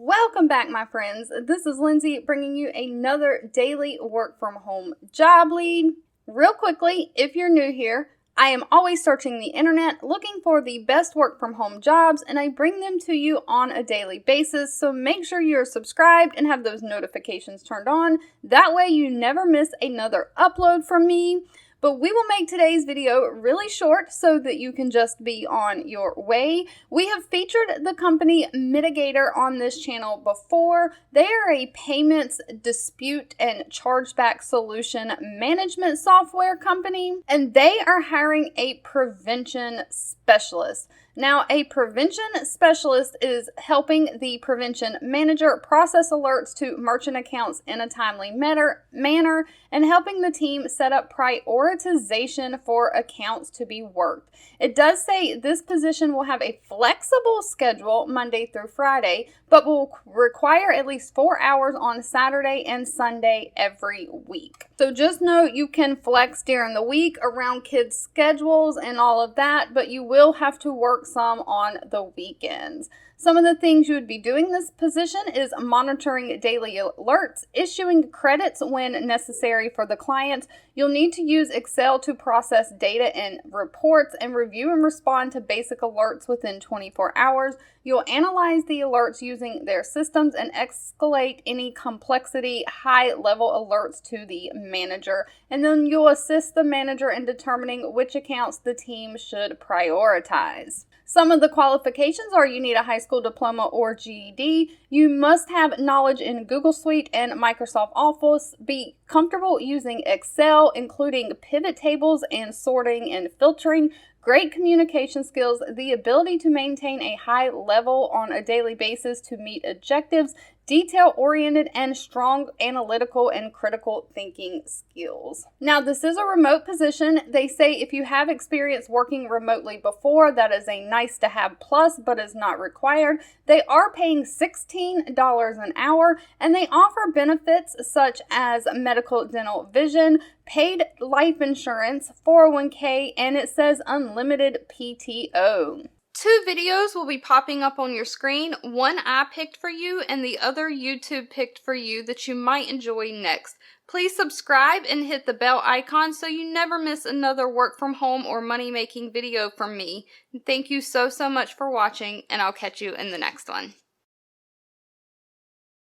Welcome back, my friends. This is Lindsay bringing you another daily work from home job lead. Real quickly, if you're new here, I am always searching the internet looking for the best work from home jobs, and I bring them to you on a daily basis. So make sure you're subscribed and have those notifications turned on. That way you never miss another upload from me. But we will make today's video really short so that you can just be on your way. We have featured the company Mitigator on this channel before. They are a payments, dispute, and chargeback solution management software company, and they are hiring a prevention specialist. Now, a prevention specialist is helping the prevention manager process alerts to merchant accounts in a timely manner and helping the team set up prioritization for accounts to be worked. It does say this position will have a flexible schedule Monday through Friday, but will require at least 4 hours on Saturday and Sunday every week. So just know you can flex during the week around kids' schedules and all of that, but you will have to work some on the weekends. Some of the things you would be doing this position is monitoring daily alerts, issuing credits when necessary for the client. You'll need to use Excel to process data and reports and review and respond to basic alerts within 24 hours. You'll analyze the alerts using their systems and escalate any complexity high-level alerts to the manager. And then you'll assist the manager in determining which accounts the team should prioritize. Some of the qualifications are you need a high school diploma or GED. You must have knowledge in Google Suite and Microsoft Office. Be comfortable using Excel, including pivot tables and sorting and filtering. Great communication skills, the ability to maintain a high level on a daily basis to meet objectives, detail-oriented, and strong analytical and critical thinking skills. Now, this is a remote position. They say if you have experience working remotely before, that is a nice to have plus, but is not required. They are paying $16 an hour, and they offer benefits such as medical, dental, vision, paid life insurance, 401k, and it says unlimited PTO. 2 videos will be popping up on your screen. One I picked for you and the other YouTube picked for you that you might enjoy next. Please subscribe and hit the bell icon so you never miss another work from home or money making video from me. Thank you so much for watching, and I'll catch you in the next one.